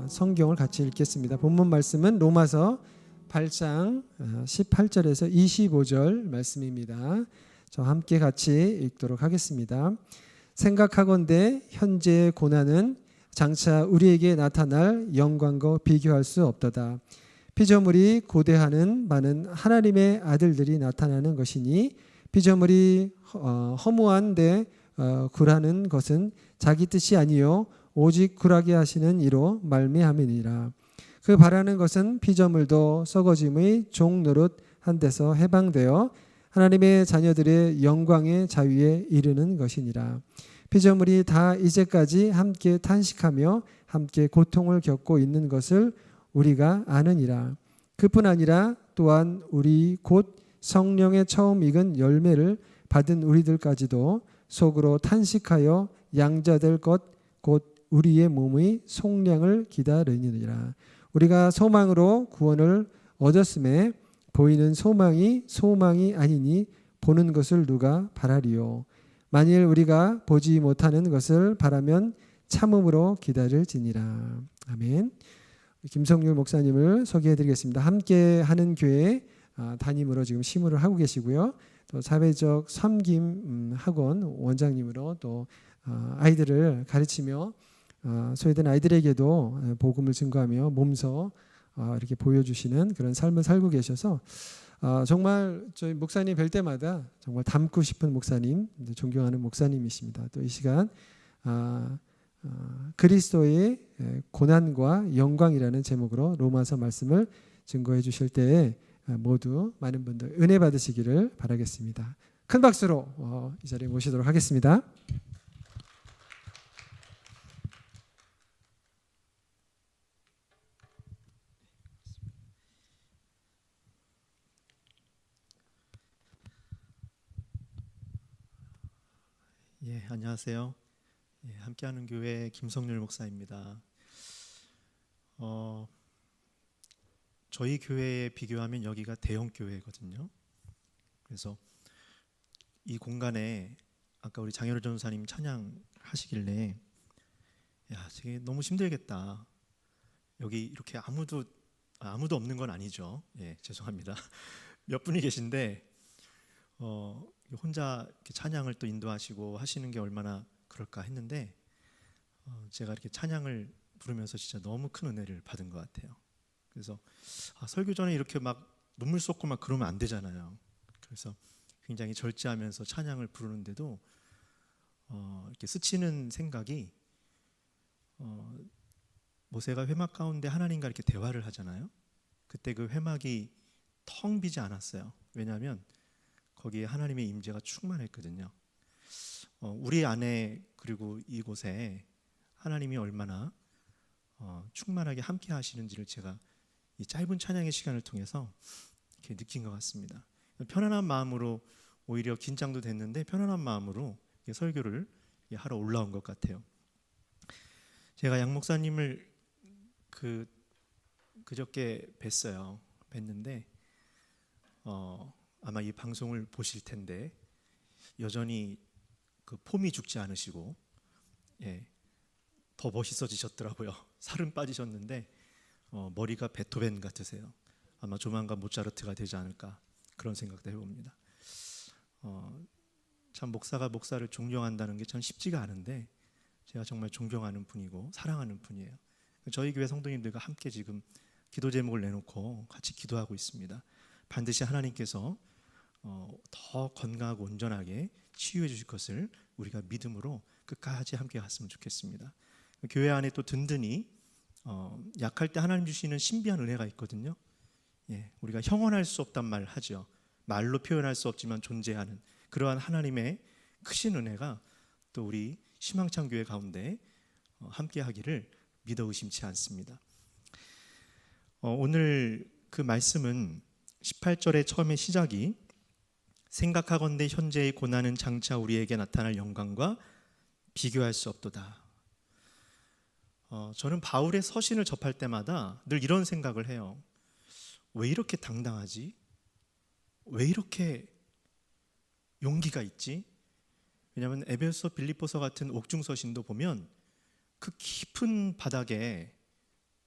성경을 같이 읽겠습니다. 본문 말씀은 로마서 8장 18절에서 25절 말씀입니다. 저 함께 같이 읽도록 하겠습니다. 생각하건대 현재의 고난은 장차 우리에게 나타날 영광과 비교할 수 없도다. 피조물이 고대하는 바는 하나님의 아들들이 나타나는 것이니 피조물이 허무한데 굴하는 것은 자기 뜻이 아니요 오직 굴하게 하시는 이로 말미암이니라. 그 바라는 것은 피조물도 썩어짐의 종 노릇 한 데서 해방되어 하나님의 자녀들의 영광의 자유에 이르는 것이니라. 피조물이 다 이제까지 함께 탄식하며 함께 고통을 겪고 있는 것을 우리가 아느니라. 그뿐 아니라 또한 우리 곧 성령의 처음 익은 열매를 받은 우리들까지도 속으로 탄식하여 양자될 것 곧 우리의 몸의 속량을 기다리느니라. 우리가 소망으로 구원을 얻었음에 보이는 소망이 아니니 보는 것을 누가 바라리요. 만일 우리가 보지 못하는 것을 바라면 참음으로 기다릴지니라. 아멘. 김성률 목사님을 소개해드리겠습니다. 함께하는 교회 담임으로 지금 심우를 하고 계시고요. 또 사회적 섬김 학원 원장님으로 또 아이들을 가르치며 소외된 아이들에게도 복음을 증거하며 몸소 이렇게 보여주시는 그런 삶을 살고 계셔서 정말 저희 목사님 뵐 때마다 정말 닮고 싶은 목사님, 존경하는 목사님이십니다. 또 이 시간 그리스도의 고난과 영광이라는 제목으로 로마서 말씀을 증거해 주실 때에 모두 많은 분들 은혜 받으시기를 바라겠습니다. 큰 박수로 이 자리에 모시도록 하겠습니다. 예, 안녕하세요. 예, 함께하는 교회 김성률 목사입니다. 저희 교회에 비교하면 여기가 대형 교회거든요. 그래서 이 공간에 아까 우리 장현우 전사님 찬양하시길래 야, 되게 너무 힘들겠다. 여기 이렇게 아무도 없는 건 아니죠. 예, 죄송합니다. 몇 분이 계신데 혼자 이렇게 찬양을 또 인도하시고 하시는 게 얼마나 그럴까 했는데 제가 이렇게 찬양을 부르면서 진짜 너무 큰 은혜를 받은 것 같아요. 그래서 설교 전에 이렇게 막 눈물 쏟고 막 그러면 안 되잖아요. 그래서 굉장히 절제하면서 찬양을 부르는데도 이렇게 스치는 생각이 모세가 회막 가운데 하나님과 이렇게 대화를 하잖아요. 그때 그 회막이 텅 비지 않았어요. 왜냐하면 거기에 하나님의 임재가 충만했거든요. 우리 안에 그리고 이곳에 하나님이 얼마나 충만하게 함께 하시는지를 제가 이 짧은 찬양의 시간을 통해서 이렇게 느낀 것 같습니다. 편안한 마음으로 오히려 긴장도 됐는데 편안한 마음으로 설교를 하러 올라온 것 같아요. 제가 양 목사님을 그저께 뵀는데 아마 이 방송을 보실 텐데 여전히 그 폼이 죽지 않으시고 더 멋있어지셨더라고요. 살은 빠지셨는데 머리가 베토벤 같으세요. 아마 조만간 모차르트가 되지 않을까 그런 생각도 해봅니다. 참 목사가 목사를 존경한다는 게 참 쉽지가 않은데 제가 정말 존경하는 분이고 사랑하는 분이에요. 저희 교회 성도님들과 함께 지금 기도 제목을 내놓고 같이 기도하고 있습니다. 반드시 하나님께서 더 건강하고 온전하게 치유해 주실 것을 우리가 믿음으로 끝까지 함께 갔으면 좋겠습니다. 교회 안에 또 든든히 약할 때 하나님 주시는 신비한 은혜가 있거든요. 예, 우리가 형언할 수 없단 말 하죠. 말로 표현할 수 없지만 존재하는 그러한 하나님의 크신 은혜가 또 우리 희망찬 교회 가운데 함께 하기를 믿어 의심치 않습니다. 오늘 그 말씀은 18절의 처음의 시작이 생각하건대 현재의 고난은 장차 우리에게 나타날 영광과 비교할 수 없도다. 저는 바울의 서신을 접할 때마다 늘 이런 생각을 해요. 왜 이렇게 당당하지? 왜 이렇게 용기가 있지? 왜냐하면 에베소, 빌립보서 같은 옥중 서신도 보면 그 깊은 바닥에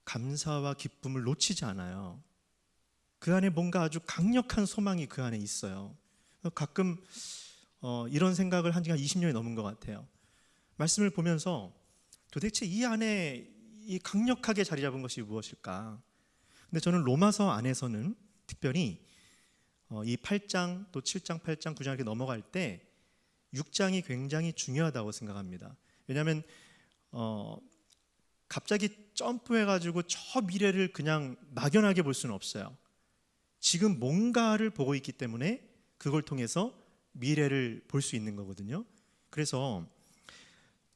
감사와 기쁨을 놓치지 않아요. 그 안에 뭔가 아주 강력한 소망이 그 안에 있어요. 가끔 이런 생각을 한 지가 20년이 넘은 것 같아요. 말씀을 보면서 도대체 이 안에 이 강력하게 자리 잡은 것이 무엇일까? 근데 저는 로마서 안에서는 특별히 이 8장 또 7장, 8장, 9장 이렇게 넘어갈 때 6장이 굉장히 중요하다고 생각합니다. 왜냐하면 갑자기 점프해가지고 저 미래를 그냥 막연하게 볼 수는 없어요. 지금 뭔가를 보고 있기 때문에 그걸 통해서 미래를 볼 수 있는 거거든요. 그래서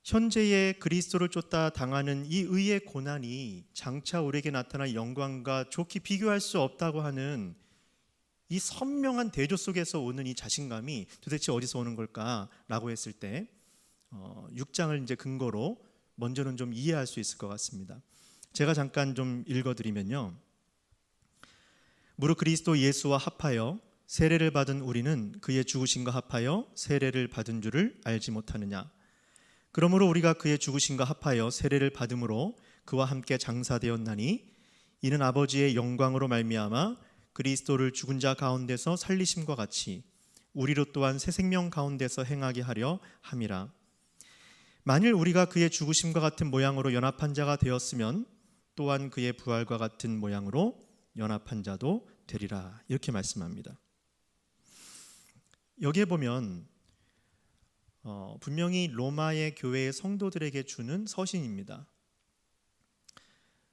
현재의 그리스도를 쫓다 당하는 이 의의 고난이 장차 우리에게 나타날 영광과 좋게 비교할 수 없다고 하는 이 선명한 대조 속에서 오는 이 자신감이 도대체 어디서 오는 걸까라고 했을 때 6장을 이제 근거로 먼저는 좀 이해할 수 있을 것 같습니다. 제가 잠깐 좀 읽어드리면요. 무릇 그리스도 예수와 합하여 세례를 받은 우리는 그의 죽으심과 합하여 세례를 받은 줄을 알지 못하느냐. 그러므로 우리가 그의 죽으심과 합하여 세례를 받음으로 그와 함께 장사되었나니 이는 아버지의 영광으로 말미암아 그리스도를 죽은 자 가운데서 살리심과 같이 우리로 또한 새 생명 가운데서 행하게 하려 함이라. 만일 우리가 그의 죽으심과 같은 모양으로 연합한 자가 되었으면 또한 그의 부활과 같은 모양으로 연합한 자도 되리라. 이렇게 말씀합니다. 여기에 보면 분명히 로마의 교회의 성도들에게 주는 서신입니다.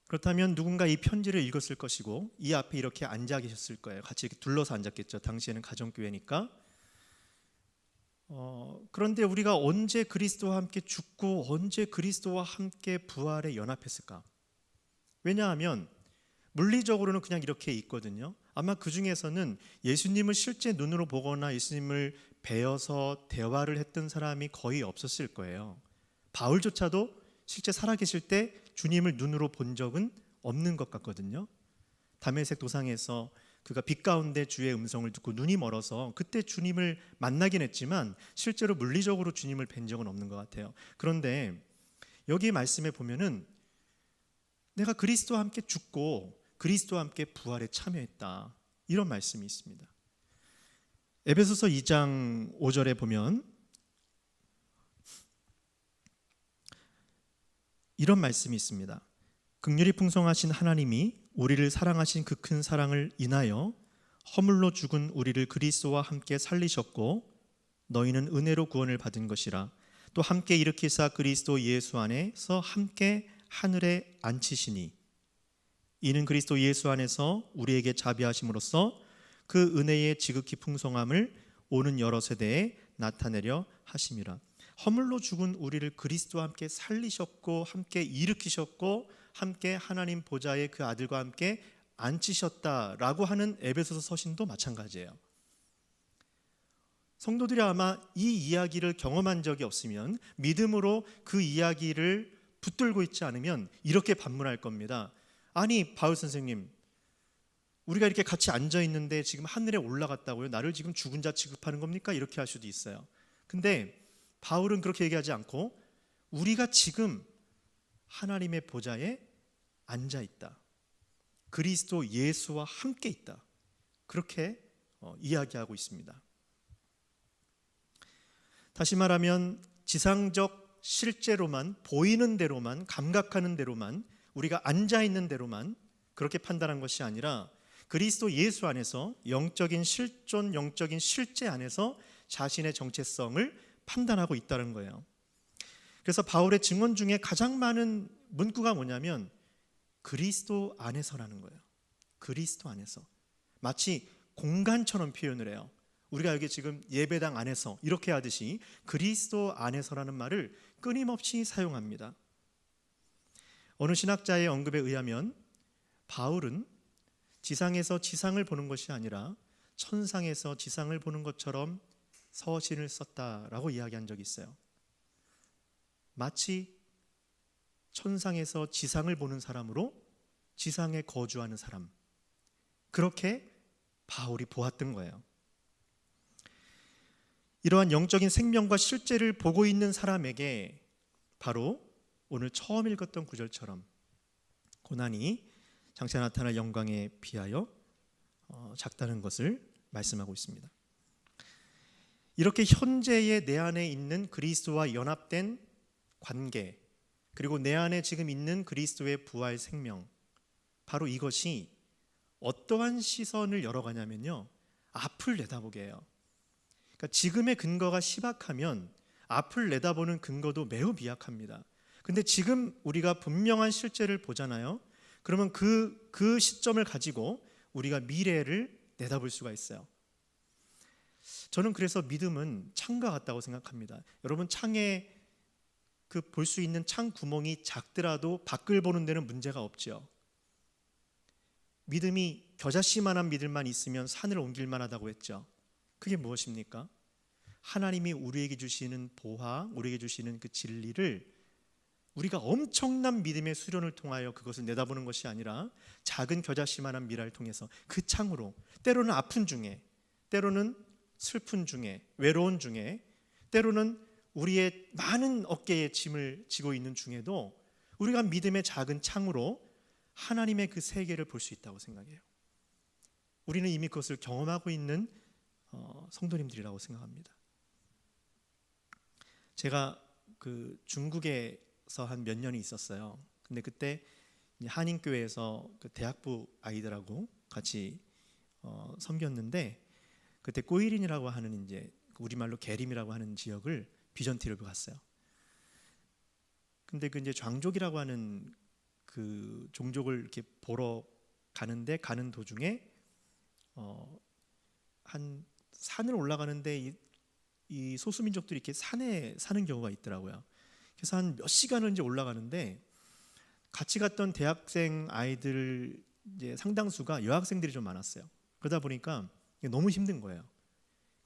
그렇다면 누군가 이 편지를 읽었을 것이고 이 앞에 이렇게 앉아 계셨을 거예요. 같이 이렇게 둘러서 앉았겠죠. 당시에는 가정교회니까. 그런데 우리가 언제 그리스도와 함께 죽고 언제 그리스도와 함께 부활에 연합했을까? 왜냐하면 물리적으로는 그냥 이렇게 있거든요. 아마 그 중에서는 예수님을 실제 눈으로 보거나 예수님을 뵈어서 대화를 했던 사람이 거의 없었을 거예요. 바울조차도 실제 살아계실 때 주님을 눈으로 본 적은 없는 것 같거든요. 다메섹 도상에서 그가 빛 가운데 주의 음성을 듣고 눈이 멀어서 그때 주님을 만나긴 했지만 실제로 물리적으로 주님을 뵌 적은 없는 것 같아요. 그런데 여기 말씀에 보면은 내가 그리스도와 함께 죽고 그리스도와 함께 부활에 참여했다, 이런 말씀이 있습니다. 에베소서 2장 5절에 보면 이런 말씀이 있습니다. 긍휼이 풍성하신 하나님이 우리를 사랑하신 그 큰 사랑을 인하여 허물로 죽은 우리를 그리스도와 함께 살리셨고 너희는 은혜로 구원을 받은 것이라. 또 함께 일으키사 그리스도 예수 안에서 함께 하늘에 앉히시니 이는 그리스도 예수 안에서 우리에게 자비하심으로써 그 은혜의 지극히 풍성함을 오는 여러 세대에 나타내려 하심이라. 허물로 죽은 우리를 그리스도와 함께 살리셨고 함께 일으키셨고 함께 하나님 보좌에 그 아들과 함께 앉히셨다라고 하는 에베소서 서신도 마찬가지예요. 성도들이 아마 이 이야기를 경험한 적이 없으면, 믿음으로 그 이야기를 붙들고 있지 않으면 이렇게 반문할 겁니다. 아니 바울 선생님, 우리가 이렇게 같이 앉아 있는데 지금 하늘에 올라갔다고요? 나를 지금 죽은 자 취급하는 겁니까? 이렇게 할 수도 있어요. 근데 바울은 그렇게 얘기하지 않고 우리가 지금 하나님의 보좌에 앉아 있다, 그리스도 예수와 함께 있다, 그렇게 이야기하고 있습니다. 다시 말하면 지상적 실제로만, 보이는 대로만, 감각하는 대로만, 우리가 앉아 있는 대로만 그렇게 판단한 것이 아니라 그리스도 예수 안에서 영적인 실존, 영적인 실제 안에서 자신의 정체성을 판단하고 있다는 거예요. 그래서 바울의 증언 중에 가장 많은 문구가 뭐냐면 그리스도 안에서라는 거예요. 그리스도 안에서. 마치 공간처럼 표현을 해요. 우리가 여기 지금 예배당 안에서 이렇게 하듯이 그리스도 안에서라는 말을 끊임없이 사용합니다. 어느 신학자의 언급에 의하면 바울은 지상에서 지상을 보는 것이 아니라 천상에서 지상을 보는 것처럼 서신을 썼다라고 이야기한 적이 있어요. 마치 천상에서 지상을 보는 사람으로 지상에 거주하는 사람, 그렇게 바울이 보았던 거예요. 이러한 영적인 생명과 실제를 보고 있는 사람에게 바로 오늘 처음 읽었던 구절처럼 고난이 장차 나타날 영광에 비하여 작다는 것을 말씀하고 있습니다. 이렇게 현재의 내 안에 있는 그리스도와 연합된 관계, 그리고 내 안에 지금 있는 그리스도의 부활 생명, 바로 이것이 어떠한 시선을 열어가냐면요, 앞을 내다보게 해요. 그러니까 지금의 근거가 희박하면 앞을 내다보는 근거도 매우 미약합니다. 근데 지금 우리가 분명한 실제를 보잖아요. 그러면 그 시점을 가지고 우리가 미래를 내다볼 수가 있어요. 저는 그래서 믿음은 창과 같다고 생각합니다. 여러분, 창에 그 볼 수 있는 창 구멍이 작더라도 밖을 보는 데는 문제가 없죠. 믿음이 겨자씨만한 믿음만 있으면 산을 옮길 만하다고 했죠. 그게 무엇입니까? 하나님이 우리에게 주시는 보화, 우리에게 주시는 그 진리를 우리가 엄청난 믿음의 수련을 통하여 그것을 내다보는 것이 아니라 작은 겨자씨만한 미라를 통해서 그 창으로, 때로는 아픈 중에, 때로는 슬픈 중에, 외로운 중에, 때로는 우리의 많은 어깨에 짐을 지고 있는 중에도 우리가 믿음의 작은 창으로 하나님의 그 세계를 볼 수 있다고 생각해요. 우리는 이미 그것을 경험하고 있는 성도님들이라고 생각합니다. 제가 그 중국에서 한 몇 년이 있었어요. 근데 그때 한인교회에서 그 대학부 아이들하고 같이 섬겼는데, 그때 꼬이린이라고 하는 이제 우리말로 계림이라고 하는 지역을 비전티를 갔어요. 근데 그 이제 장족이라고 하는 그 종족을 이렇게 보러 가는데, 가는 도중에 한 산을 올라가는데 이 소수민족들이 이렇게 산에 사는 경우가 있더라고요. 그래서 한 몇 시간을 이제 올라가는데, 같이 갔던 대학생 아이들 이제 상당수가 여학생들이 좀 많았어요. 그러다 보니까 너무 힘든 거예요.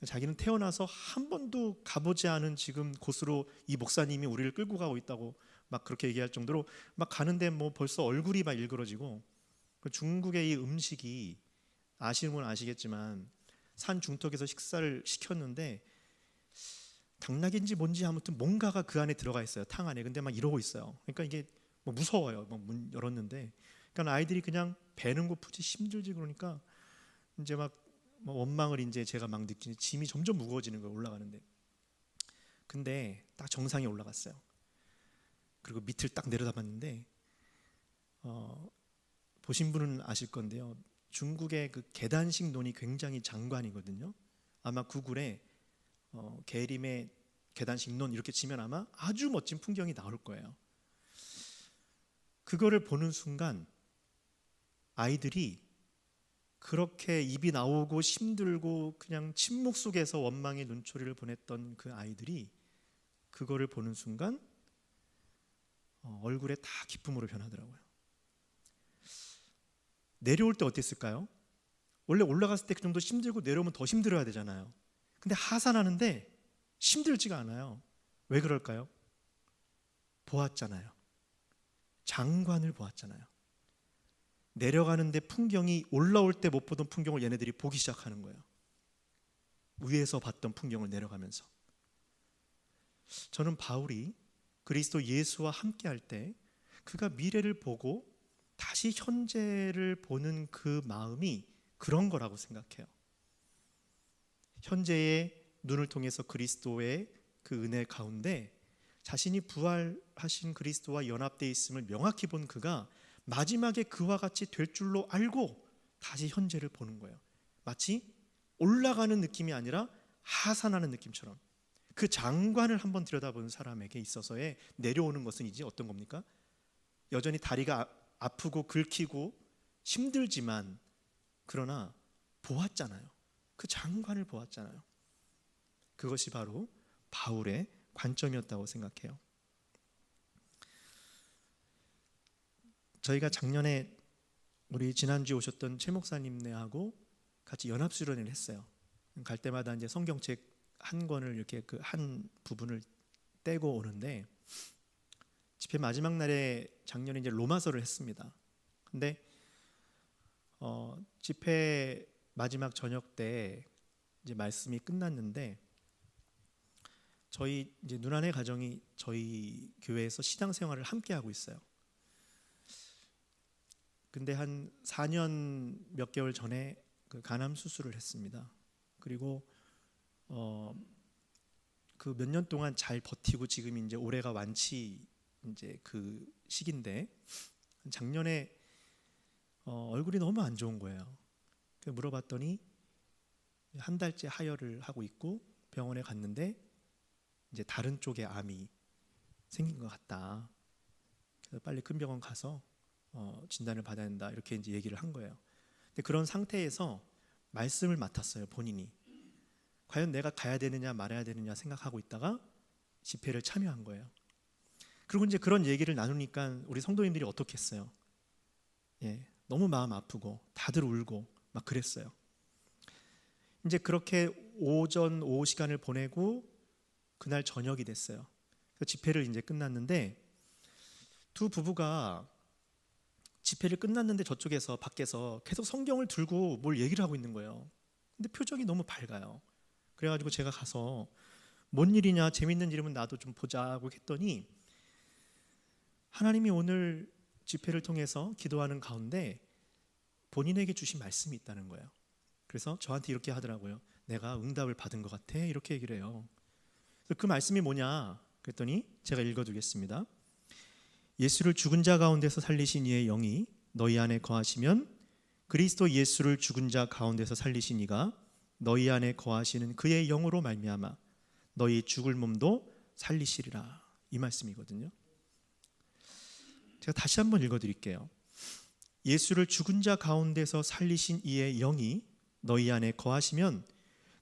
자기는 태어나서 한 번도 가보지 않은 지금 곳으로 이 목사님이 우리를 끌고 가고 있다고 막 그렇게 얘기할 정도로 막 가는데 뭐 벌써 얼굴이 막 일그러지고, 중국의 이 음식이 아시는 분 아시겠지만 산 중턱에서 식사를 시켰는데 당나귀인지 뭔지 아무튼 뭔가가 그 안에 들어가 있어요. 탕 안에. 근데 막 이러고 있어요. 그러니까 이게 뭐 무서워요. 막 문 열었는데, 그러니까 아이들이 그냥 배는 고프지 힘들지, 그러니까 이제 막 원망을 이제 제가 막 느끼니 짐이 점점 무거워지는 거예요. 올라가는데. 근데 딱 정상에 올라갔어요. 그리고 밑을 딱 내려다봤는데 보신 분은 아실 건데요. 중국의 그 계단식 논이 굉장히 장관이거든요. 아마 구글에 계림의 계단식 논 이렇게 치면 아마 아주 멋진 풍경이 나올 거예요. 그거를 보는 순간 아이들이 그렇게 입이 나오고 힘들고 그냥 침묵 속에서 원망의 눈초리를 보냈던 그 아이들이 그거를 보는 순간 얼굴에 다 기쁨으로 변하더라고요. 내려올 때 어땠을까요? 원래 올라갔을 때 그 정도 힘들고 내려오면 더 힘들어야 되잖아요. 근데 하산하는데 힘들지가 않아요. 왜 그럴까요? 보았잖아요. 장관을 보았잖아요. 내려가는데 풍경이 올라올 때 못 보던 풍경을 얘네들이 보기 시작하는 거예요. 위에서 봤던 풍경을 내려가면서. 저는 바울이 그리스도 예수와 함께 할 때 그가 미래를 보고 다시 현재를 보는 그 마음이 그런 거라고 생각해요. 현재의 눈을 통해서 그리스도의 그 은혜 가운데 자신이 부활하신 그리스도와 연합되어 있음을 명확히 본 그가 마지막에 그와 같이 될 줄로 알고 다시 현재를 보는 거예요. 마치 올라가는 느낌이 아니라 하산하는 느낌처럼. 그 장관을 한번 들여다보는 사람에게 있어서의 내려오는 것은 이제 어떤 겁니까? 여전히 다리가 아프고 긁히고 힘들지만 그러나 보았잖아요. 그 장관을 보았잖아요. 그것이 바로 바울의 관점이었다고 생각해요. 저희가 작년에 우리 지난주에 오셨던 최 목사님네하고 같이 연합 수련을 했어요. 갈 때마다 이제 성경책 한 권을 이렇게 그 한 부분을 떼고 오는데, 집회 마지막 날에 작년에 이제 로마서를 했습니다. 근데 집회 마지막 저녁 때 이제 말씀이 끝났는데 저희 이제 누나네 가정이 저희 교회에서 신앙생활을 함께 하고 있어요. 근데 한 4년 몇 개월 전에 그 간암 수술을 했습니다. 그리고 그 몇 년 동안 잘 버티고 지금 이제 올해가 완치 이제 그 시기인데 작년에 얼굴이 너무 안 좋은 거예요. 그래서 물어봤더니 한 달째 하혈을 하고 있고 병원에 갔는데 이제 다른 쪽에 암이 생긴 것 같다. 그래서 빨리 큰 병원 가서 진단을 받아야 된다 이렇게 이제 얘기를 한 거예요. 근데 그런 상태에서 말씀을 맡았어요. 본인이 과연 내가 가야 되느냐 말아야 되느냐 생각하고 있다가 집회를 참여한 거예요. 그리고 이제 그런 얘기를 나누니까 우리 성도님들이 어떻게 했어요? 예, 너무 마음 아프고 다들 울고 막 그랬어요. 이제 그렇게 오전 오후 시간을 보내고 그날 저녁이 됐어요. 집회를 이제 끝났는데 두 부부가 집회를 끝났는데 저쪽에서 밖에서 계속 성경을 들고 뭘 얘기를 하고 있는 거예요. 근데 표정이 너무 밝아요. 그래가지고 제가 가서 뭔 일이냐, 재밌는 일이면 나도 좀 보자고 했더니 하나님이 오늘 집회를 통해서 기도하는 가운데 본인에게 주신 말씀이 있다는 거예요. 그래서 저한테 이렇게 하더라고요. 내가 응답을 받은 것 같아 이렇게 얘기를 해요. 그 말씀이 뭐냐 그랬더니 제가 읽어두겠습니다. 예수를 죽은 자 가운데서 살리신 이의 영이 너희 안에 거하시면 그리스도 예수를 죽은 자 가운데서 살리신 이가 너희 안에 거하시는 그의 영으로 말미암아 너희 죽을 몸도 살리시리라 이 말씀이거든요. 제가 다시 한번 읽어드릴게요. 예수를 죽은 자 가운데서 살리신 이의 영이 너희 안에 거하시면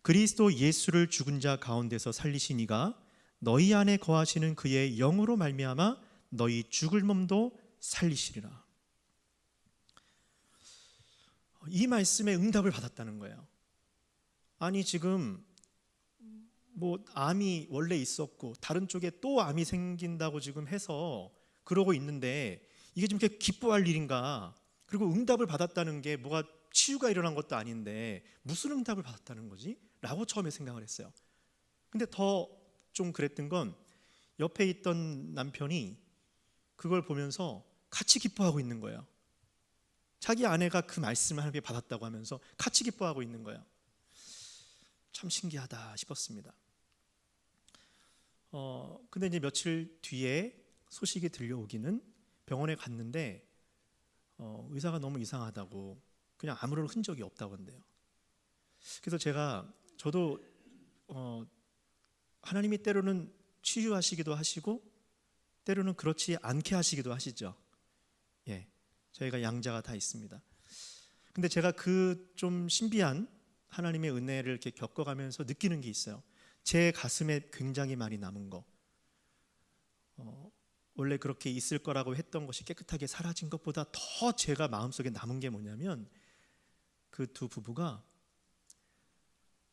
그리스도 예수를 죽은 자 가운데서 살리신 이가 너희 안에 거하시는 그의 영으로 말미암아 너희 죽을 몸도 살리시리라. 이 말씀에 응답을 받았다는 거예요. 아니 지금 뭐 암이 원래 있었고 다른 쪽에 또 암이 생긴다고 지금 해서 그러고 있는데 이게 좀 이렇게 기뻐할 일인가? 그리고 응답을 받았다는 게 뭐가 치유가 일어난 것도 아닌데 무슨 응답을 받았다는 거지? 라고 처음에 생각을 했어요. 근데 더 좀 그랬던 건 옆에 있던 남편이 그걸 보면서 같이 기뻐하고 있는 거예요. 자기 아내가 그 말씀을 하나님께 받았다고 하면서 같이 기뻐하고 있는 거예요. 참 신기하다 싶었습니다. 근데 이제 며칠 뒤에 소식이 들려오기는 병원에 갔는데 의사가 너무 이상하다고 그냥 아무런 흔적이 없다고 한대요. 그래서 저도 하나님이 때로는 치유하시기도 하시고 때로는 그렇지 않게 하시기도 하시죠. 예, 저희가 양자가 다 있습니다. 근데 제가 그 좀 신비한 하나님의 은혜를 이렇게 겪어가면서 느끼는 게 있어요. 제 가슴에 굉장히 많이 남은 거. 원래 그렇게 있을 거라고 했던 것이 깨끗하게 사라진 것보다 더 제가 마음속에 남은 게 뭐냐면 그 두 부부가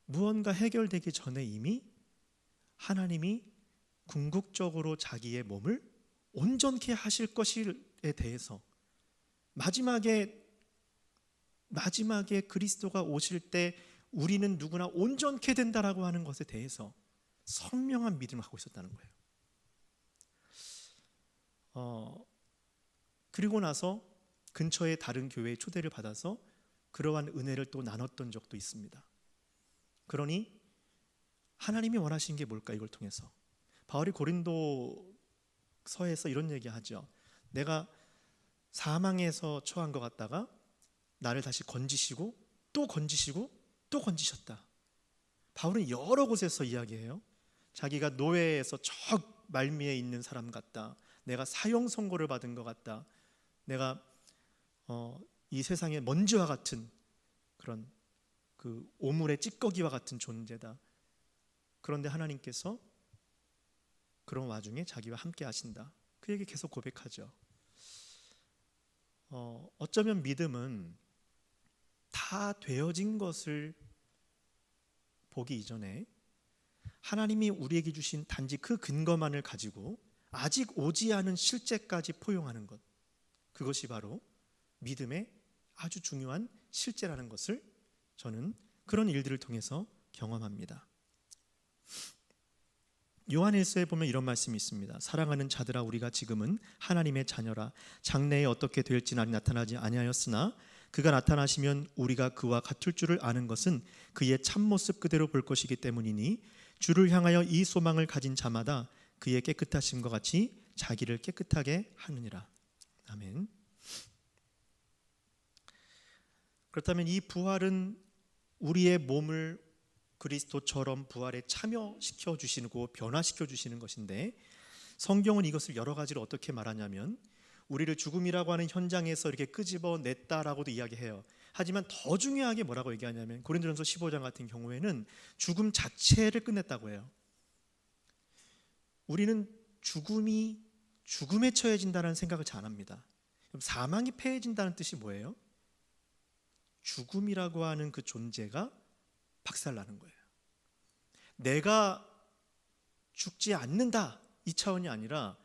무언가 해결되기 전에 이미 하나님이 궁극적으로 자기의 몸을 온전케 하실 것에 대해서 마지막에 그리스도가 오실 때 우리는 누구나 온전케 된다라고 하는 것에 대해서 선명한 믿음을 갖고 있었다는 거예요. 그리고 나서 근처의 다른 교회에 초대를 받아서 그러한 은혜를 또 나눴던 적도 있습니다. 그러니 하나님이 원하신 게 뭘까 이걸 통해서 바울이 고린도서에서 이런 얘기하죠. 내가 사망에서 처한 것 같다가 나를 다시 건지시고 또 건지시고 또 건지셨다. 바울은 여러 곳에서 이야기해요. 자기가 노예에서 저 말미에 있는 사람 같다. 내가 사형 선고를 받은 것 같다. 내가 이 세상의 먼지와 같은 그런 그 오물의 찌꺼기와 같은 존재다. 그런데 하나님께서 그런 와중에 자기와 함께 하신다. 그 얘기 계속 고백하죠. 어쩌면 믿음은 다 되어진 것을 보기 이전에 하나님이 우리에게 주신 단지 그 근거만을 가지고 아직 오지 않은 실제까지 포용하는 것, 그것이 바로 믿음의 아주 중요한 실제라는 것을 저는 그런 일들을 통해서 경험합니다. 요한일서에 보면 이런 말씀이 있습니다. 사랑하는 자들아, 우리가 지금은 하나님의 자녀라. 장래에 어떻게 될지는 아직 나타나지 아니하였으나 그가 나타나시면 우리가 그와 같을 줄을 아는 것은 그의 참모습 그대로 볼 것이기 때문이니 주를 향하여 이 소망을 가진 자마다 그의 깨끗하심과 같이 자기를 깨끗하게 하느니라. 아멘. 그렇다면 이 부활은 우리의 몸을 그리스도처럼 부활에 참여시켜 주시고 변화시켜 주시는 것인데, 성경은 이것을 여러 가지로 어떻게 말하냐면 우리를 죽음이라고 하는 현장에서 이렇게 끄집어냈다라고도 이야기해요. 하지만 더 중요하게 뭐라고 얘기하냐면 고린도전서 15장 같은 경우에는 죽음 자체를 끝냈다고 해요. 우리는 죽음에 처해진다는 생각을 잘 안 합니다. 그럼 사망이 패해진다는 뜻이 뭐예요? 죽음이라고 하는 그 존재가 박살나는 거예요. 내가 죽지 않는다 이 차원이 아니라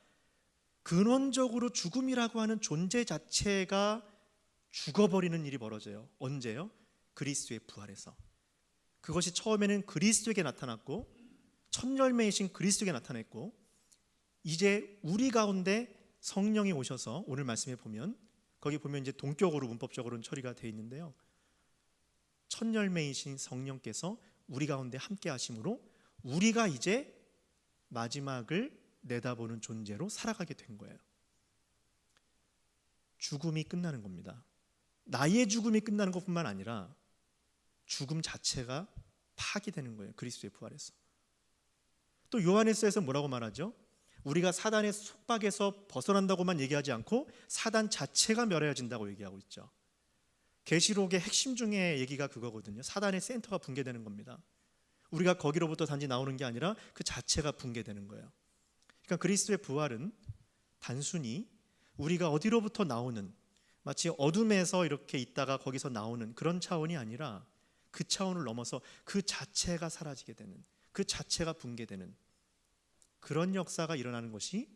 근원적으로 죽음이라고 하는 존재 자체가 죽어버리는 일이 벌어져요. 언제요? 그리스도의 부활에서. 그것이 처음에는 그리스도에게 나타났고 첫 열매이신 그리스도에게 나타났고, 이제 우리 가운데 성령이 오셔서 오늘 말씀에 보면 거기 보면 이제 동격으로 문법적으로는 처리가 되어 있는데요. 첫 열매이신 성령께서 우리 가운데 함께 하심으로 우리가 이제 마지막을 내다보는 존재로 살아가게 된 거예요. 죽음이 끝나는 겁니다. 나의 죽음이 끝나는 것뿐만 아니라 죽음 자체가 파기되는 거예요. 그리스도의 부활에서. 또 요한일서에서 뭐라고 말하죠? 우리가 사단의 속박에서 벗어난다고만 얘기하지 않고 사단 자체가 멸해진다고 얘기하고 있죠. 계시록의 핵심 중에 얘기가 그거거든요. 사단의 센터가 붕괴되는 겁니다. 우리가 거기로부터 단지 나오는 게 아니라 그 자체가 붕괴되는 거예요. 그러니까 그리스도의 부활은 단순히 우리가 어디로부터 나오는, 마치 어둠에서 이렇게 있다가 거기서 나오는 그런 차원이 아니라 그 차원을 넘어서 그 자체가 사라지게 되는, 그 자체가 붕괴되는 그런 역사가 일어나는 것이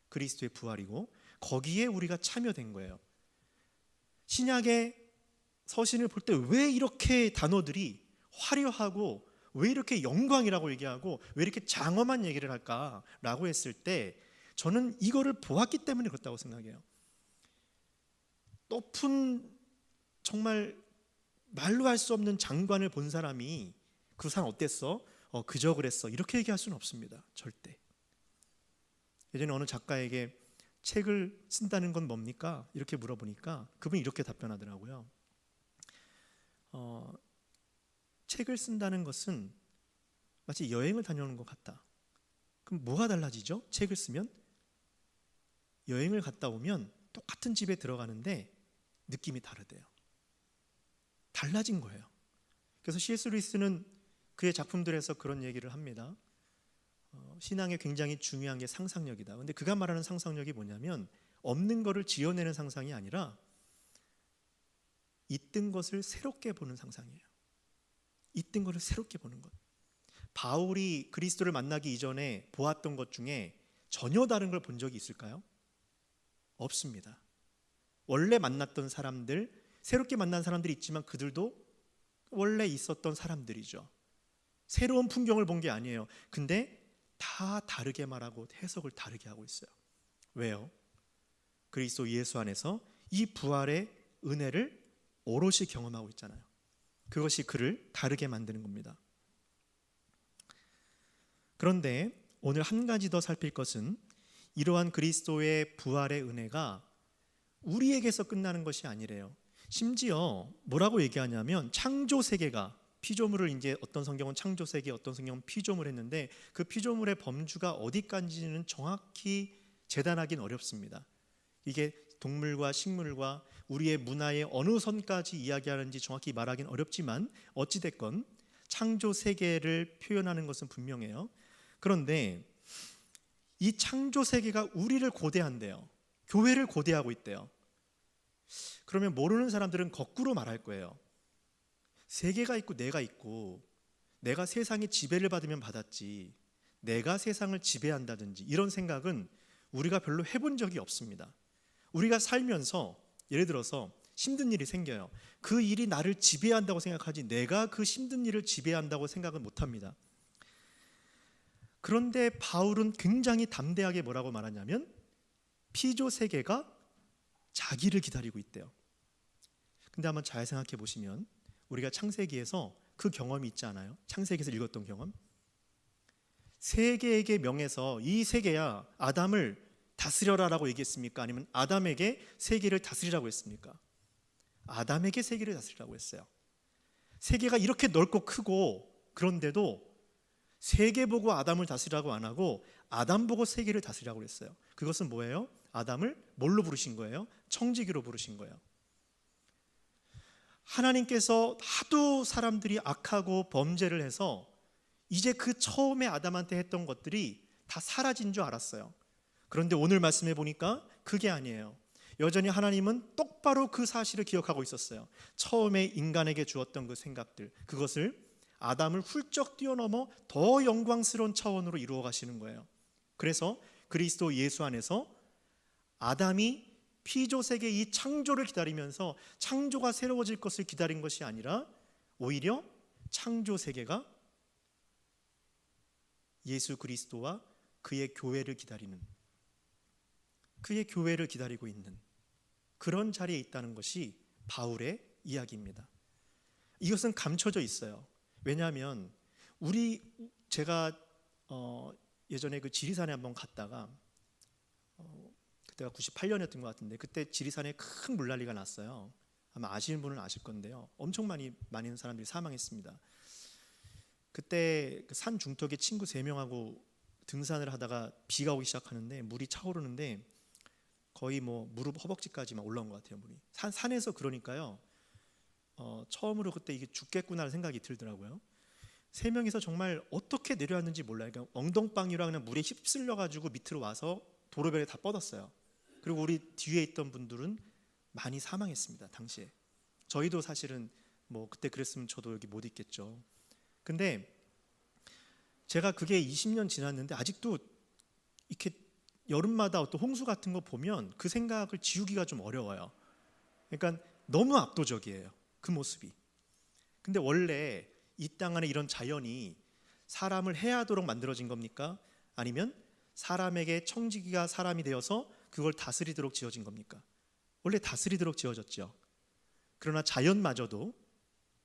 그리스도의 부활이고, 거기에 우리가 참여된 거예요. 신약의 서신을 볼 때 왜 이렇게 단어들이 화려하고 왜 이렇게 영광이라고 얘기하고 왜 이렇게 장엄한 얘기를 할까라고 했을 때 저는 이거를 보았기 때문에 그렇다고 생각해요. 높은 정말 말로 할 수 없는 장관을 본 사람이 그 사람 어땠어? 그저 그랬어. 이렇게 얘기할 수는 없습니다. 절대. 예전에 어느 작가에게 책을 쓴다는 건 뭡니까? 이렇게 물어보니까 그분이 이렇게 답변하더라고요. 책을 쓴다는 것은 마치 여행을 다녀오는 것 같다. 그럼 뭐가 달라지죠? 책을 쓰면 여행을 갔다 오면 똑같은 집에 들어가는데 느낌이 다르대요. 달라진 거예요. 그래서 C.S. 루이스는 그의 작품들에서 그런 얘기를 합니다. 신앙에 굉장히 중요한 게 상상력이다. 근데 그가 말하는 상상력이 뭐냐면 없는 거를 지어내는 상상이 아니라 있던 것을 새롭게 보는 상상이에요. 있던 것을 새롭게 보는 것. 바울이 그리스도를 만나기 이전에 보았던 것 중에 전혀 다른 걸 본 적이 있을까요? 없습니다. 원래 만났던 사람들, 새롭게 만난 사람들이 있지만 그들도 원래 있었던 사람들이죠. 새로운 풍경을 본 게 아니에요. 근데 다 다르게 말하고 해석을 다르게 하고 있어요. 왜요? 그리스도 예수 안에서 이 부활의 은혜를 오롯이 경험하고 있잖아요. 그것이 그를 다르게 만드는 겁니다. 그런데 오늘 한 가지 더 살필 것은 이러한 그리스도의 부활의 은혜가 우리에게서 끝나는 것이 아니래요. 심지어 뭐라고 얘기하냐면 창조 세계가, 피조물을 이제 어떤 성경은 창조 세계, 어떤 성경은 피조물 했는데 그 피조물의 범주가 어디까지는 정확히 재단하기는 어렵습니다. 이게 동물과 식물과 우리의 문화의 어느 선까지 이야기하는지 정확히 말하기는 어렵지만 어찌됐건 창조 세계를 표현하는 것은 분명해요. 그런데 이 창조 세계가 우리를 고대한대요. 교회를 고대하고 있대요. 그러면 모르는 사람들은 거꾸로 말할 거예요. 세계가 있고 내가 있고, 내가 세상의 지배를 받으면 받았지 내가 세상을 지배한다든지 이런 생각은 우리가 별로 해본 적이 없습니다. 우리가 살면서 예를 들어서 힘든 일이 생겨요. 그 일이 나를 지배한다고 생각하지 내가 그 힘든 일을 지배한다고 생각은 못합니다. 그런데 바울은 굉장히 담대하게 뭐라고 말하냐면 피조 세계가 자기를 기다리고 있대요. 근데 한번 잘 생각해 보시면 우리가 창세기에서 그 경험이 있지 않아요? 창세기에서 읽었던 경험. 세계에게 명해서 이 세계야 아담을 다스려라라고 얘기했습니까? 아니면 아담에게 세계를 다스리라고 했습니까? 아담에게 세계를 다스리라고 했어요. 세계가 이렇게 넓고 크고 그런데도 세계 보고 아담을 다스리라고 안 하고 아담 보고 세계를 다스리라고 했어요. 그것은 뭐예요? 아담을 뭘로 부르신 거예요? 청지기로 부르신 거예요. 하나님께서 하도 사람들이 악하고 범죄를 해서 이제 그 처음에 아담한테 했던 것들이 다 사라진 줄 알았어요. 그런데 오늘 말씀해 보니까 그게 아니에요. 여전히 하나님은 똑바로 그 사실을 기억하고 있었어요. 처음에 인간에게 주었던 그 생각들, 그것을 아담을 훌쩍 뛰어넘어 더 영광스러운 차원으로 이루어 가시는 거예요. 그래서 그리스도 예수 안에서 아담이 피조 세계 이 창조를 기다리면서 창조가 새로워질 것을 기다린 것이 아니라 오히려 창조 세계가 예수 그리스도와 그의 교회를 기다리는, 그의 교회를 기다리고 있는 그런 자리에 있다는 것이 바울의 이야기입니다. 이것은 감춰져 있어요. 왜냐하면 제가 예전에 그 지리산에 한번 갔다가 그때가 98년이었던 것 같은데 그때 지리산에 큰 물난리가 났어요. 아마 아시는 분은 아실 건데요. 엄청 많은 사람들이 사망했습니다. 그때 그 산 중턱에 친구 3명하고 등산을 하다가 비가 오기 시작하는데 물이 차오르는데 거의 뭐 무릎 허벅지까지 막 올라온 것 같아요. 물이 산에서. 그러니까요 처음으로 그때 이게 죽겠구나 생각이 들더라고요. 3명이서 정말 어떻게 내려왔는지 몰라요. 그러니까 엉덩방이랑 그냥 물에 휩쓸려 가지고 밑으로 와서 도로변에 다 뻗었어요. 그리고 우리 뒤에 있던 분들은 많이 사망했습니다. 당시에 저희도 사실은 뭐 그때 그랬으면 저도 여기 못 있겠죠. 근데 제가 그게 20년 지났는데 아직도 이렇게 여름마다 어떤 홍수 같은 거 보면 그 생각을 지우기가 좀 어려워요. 그러니까 너무 압도적이에요, 그 모습이. 근데 원래 이 땅 안에 이런 자연이 사람을 해하도록 만들어진 겁니까? 아니면 사람에게 청지기가 사람이 되어서 그걸 다스리도록 지어진 겁니까? 원래 다스리도록 지어졌죠. 그러나 자연마저도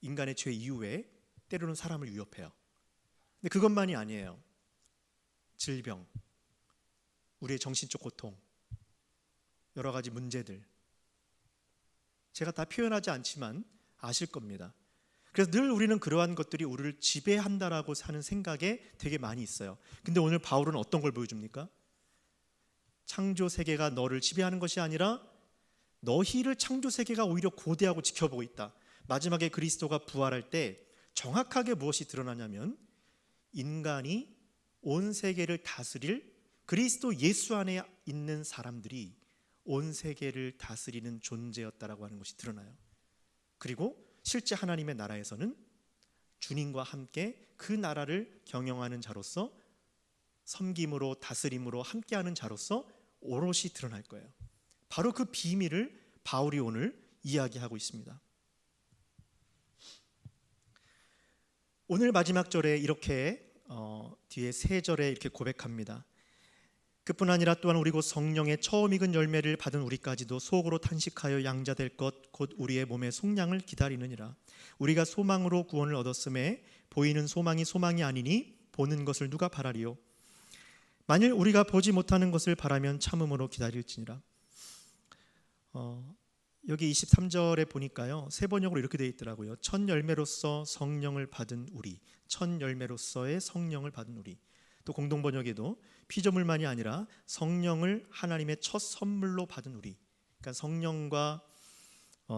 인간의 죄 이후에 때로는 사람을 위협해요. 근데 그것만이 아니에요. 질병, 우리의 정신적 고통, 여러 가지 문제들, 제가 다 표현하지 않지만 아실 겁니다. 그래서 늘 우리는 그러한 것들이 우리를 지배한다라고 하는 생각에 되게 많이 있어요. 근데 오늘 바울은 어떤 걸 보여줍니까? 창조 세계가 너를 지배하는 것이 아니라 너희를 창조 세계가 오히려 고대하고 지켜보고 있다. 마지막에 그리스도가 부활할 때 정확하게 무엇이 드러나냐면 인간이 온 세계를 다스릴 그리스도 예수 안에 있는 사람들이 온 세계를 다스리는 존재였다라고 하는 것이 드러나요. 그리고 실제 하나님의 나라에서는 주님과 함께 그 나라를 경영하는 자로서 섬김으로 다스림으로 함께하는 자로서 오롯이 드러날 거예요. 바로 그 비밀을 바울이 오늘 이야기하고 있습니다. 오늘 마지막 절에 이렇게 뒤에 3절에 이렇게 고백합니다. 그뿐 아니라 또한 우리 곧 성령의 처음 익은 열매를 받은 우리까지도 속으로 탄식하여 양자될 것 곧 우리의 몸의 속량을 기다리느니라. 우리가 소망으로 구원을 얻었음에 보이는 소망이 소망이 아니니 보는 것을 누가 바라리요. 만일 우리가 보지 못하는 것을 바라면 참음으로 기다릴지니라. 여기 23절에 보니까요 3번역으로 이렇게 되어 있더라고요. 첫 열매로서 성령을 받은 우리, 첫 열매로서의 성령을 받은 우리. 또 공동번역에도 피조물만이 아니라 성령을 하나님의 첫 선물로 받은 우리. 그러니까 성령과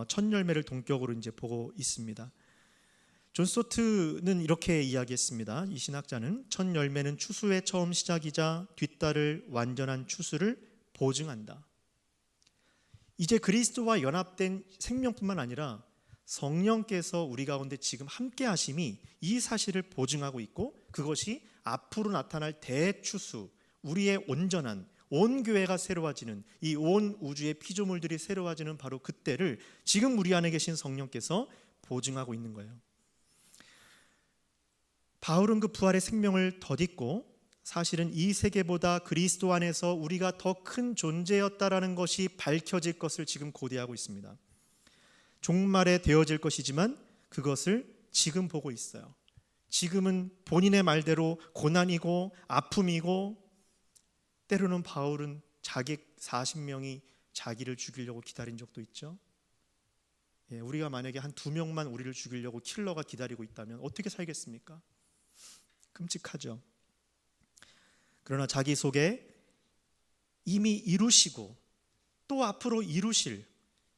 첫 열매를 동격으로 이제 보고 있습니다. 존 스토트는 이렇게 이야기했습니다. 이 신학자는 첫 열매는 추수의 처음 시작이자 뒤따를 완전한 추수를 보증한다. 이제 그리스도와 연합된 생명뿐만 아니라 성령께서 우리 가운데 지금 함께 하심이 이 사실을 보증하고 있고 그것이 앞으로 나타날 대추수, 우리의 온전한 온 교회가 새로워지는 이 온 우주의 피조물들이 새로워지는 바로 그때를 지금 우리 안에 계신 성령께서 보증하고 있는 거예요. 바울은 그 부활의 생명을 덧입고 사실은 이 세계보다 그리스도 안에서 우리가 더 큰 존재였다라는 것이 밝혀질 것을 지금 고대하고 있습니다. 종말에 되어질 것이지만 그것을 지금 보고 있어요. 지금은 본인의 말대로 고난이고 아픔이고, 때로는 바울은 자기 40명이 자기를 죽이려고 기다린 적도 있죠. 우리가 만약에 한 2명만 우리를 죽이려고 킬러가 기다리고 있다면 어떻게 살겠습니까? 끔찍하죠. 그러나 자기 속에 이미 이루시고 또 앞으로 이루실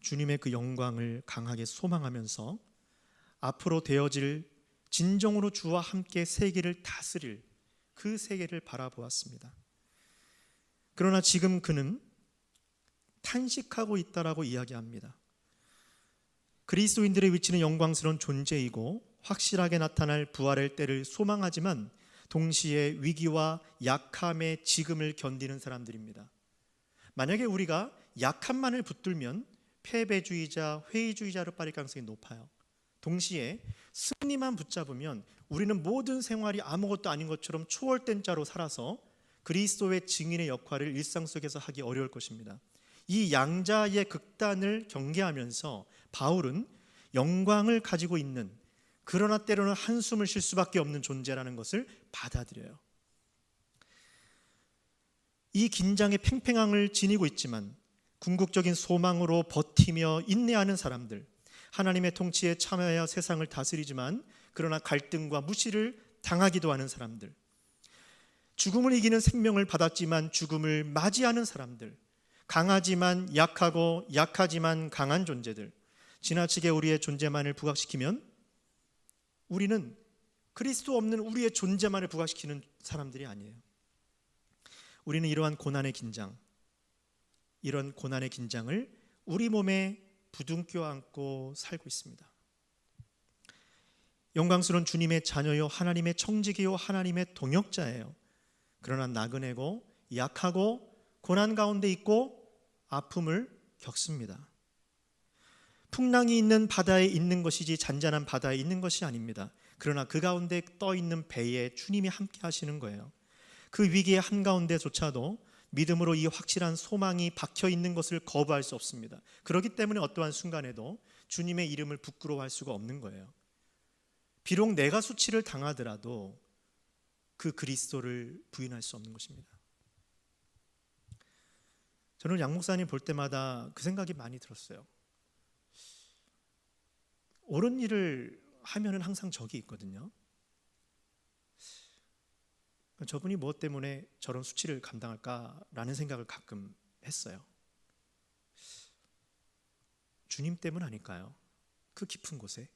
주님의 그 영광을 강하게 소망하면서 앞으로 되어질 진정으로 주와 함께 세계를 다스릴 그 세계를 바라보았습니다. 그러나 지금 그는 탄식하고 있다라고 이야기합니다. 그리스도인들의 위치는 영광스러운 존재이고 확실하게 나타날 부활의 때를 소망하지만 동시에 위기와 약함의 지금을 견디는 사람들입니다. 만약에 우리가 약함만을 붙들면 패배주의자, 회의주의자로 빠질 가능성이 높아요. 동시에 승리만 붙잡으면 우리는 모든 생활이 아무것도 아닌 것처럼 초월된 자로 살아서 그리스도의 증인의 역할을 일상 속에서 하기 어려울 것입니다. 이 양자의 극단을 경계하면서 바울은 영광을 가지고 있는, 그러나 때로는 한숨을 쉴 수밖에 없는 존재라는 것을 받아들여요. 이 긴장의 팽팽함을 지니고 있지만 궁극적인 소망으로 버티며 인내하는 사람들, 하나님의 통치에 참여하여 세상을 다스리지만 그러나 갈등과 무시를 당하기도 하는 사람들, 죽음을 이기는 생명을 받았지만 죽음을 맞이하는 사람들, 강하지만 약하고 약하지만 강한 존재들, 지나치게 우리의 존재만을 부각시키면 우리는 그리스도 없는 우리의 존재만을 부각시키는 사람들이 아니에요. 우리는 이러한 고난의 긴장, 이런 고난의 긴장을 우리 몸에 부둥켜 안고 살고 있습니다. 영광스러운 주님의 자녀요, 하나님의 청지기요, 하나님의 동역자예요. 그러나 나그네고 약하고 고난 가운데 있고 아픔을 겪습니다. 풍랑이 있는 바다에 있는 것이지 잔잔한 바다에 있는 것이 아닙니다. 그러나 그 가운데 떠 있는 배에 주님이 함께 하시는 거예요. 그 위기의 한가운데조차도 믿음으로 이 확실한 소망이 박혀 있는 것을 거부할 수 없습니다. 그렇기 때문에 어떠한 순간에도 주님의 이름을 부끄러워할 수가 없는 거예요. 비록 내가 수치를 당하더라도 그 그리스도를 부인할 수 없는 것입니다. 저는 양 목사님 볼 때마다 그 생각이 많이 들었어요. 옳은 일을 하면은 항상 적이 있거든요. 저분이 무엇 때문에 저런 수치를 감당할까라는 생각을 가끔 했어요. 주님 때문 아닐까요? 그 깊은 곳에.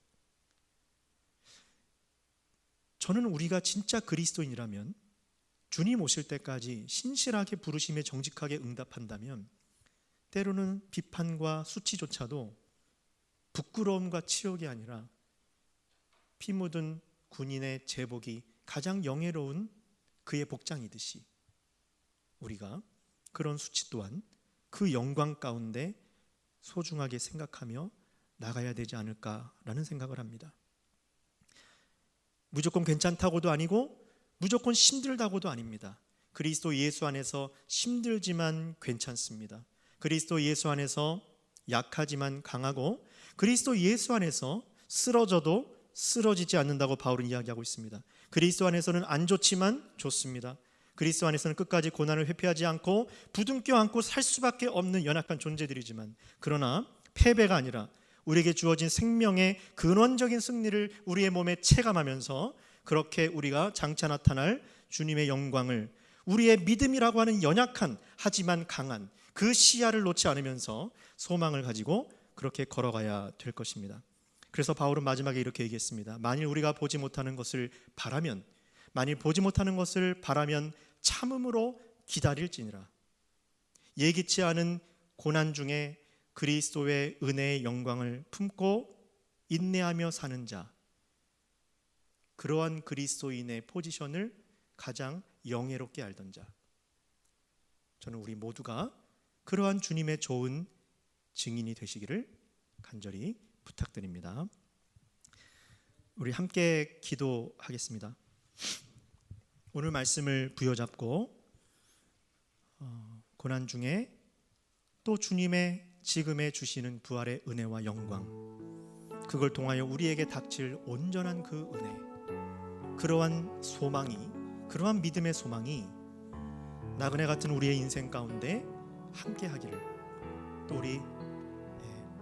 저는 우리가 진짜 그리스도인이라면 주님 오실 때까지 신실하게 부르심에 정직하게 응답한다면 때로는 비판과 수치조차도 부끄러움과 치욕이 아니라 피 묻은 군인의 제복이 가장 영예로운 그의 복장이듯이 우리가 그런 수치 또한 그 영광 가운데 소중하게 생각하며 나가야 되지 않을까라는 생각을 합니다. 무조건 괜찮다고도 아니고 무조건 힘들다고도 아닙니다. 그리스도 예수 안에서 힘들지만 괜찮습니다. 그리스도 예수 안에서 약하지만 강하고 그리스도 예수 안에서 쓰러져도 쓰러지지 않는다고 바울은 이야기하고 있습니다. 그리스도 안에서는 안 좋지만 좋습니다. 그리스도 안에서는 끝까지 고난을 회피하지 않고 부둥켜 안고 살 수밖에 없는 연약한 존재들이지만 그러나 패배가 아니라 우리에게 주어진 생명의 근원적인 승리를 우리의 몸에 체감하면서 그렇게 우리가 장차 나타날 주님의 영광을 우리의 믿음이라고 하는 연약한 하지만 강한 그 시야를 놓지 않으면서 소망을 가지고 그렇게 걸어가야 될 것입니다. 그래서 바울은 마지막에 이렇게 얘기했습니다. 만일 우리가 보지 못하는 것을 바라면, 만일 보지 못하는 것을 바라면 참음으로 기다릴지니라. 예기치 않은 고난 중에 그리스도의 은혜의 영광을 품고 인내하며 사는 자, 그러한 그리스도인의 포지션을 가장 영예롭게 알던 자, 저는 우리 모두가 그러한 주님의 좋은 증인이 되시기를 간절히 부탁드립니다. 우리 함께 기도하겠습니다. 오늘 말씀을 부여잡고 고난 중에 또 주님의 지금에 주시는 부활의 은혜와 영광, 그걸 통하여 우리에게 닥칠 온전한 그 은혜, 그러한 소망이, 그러한 믿음의 소망이 나그네 같은 우리의 인생 가운데 함께 하기를 또 우리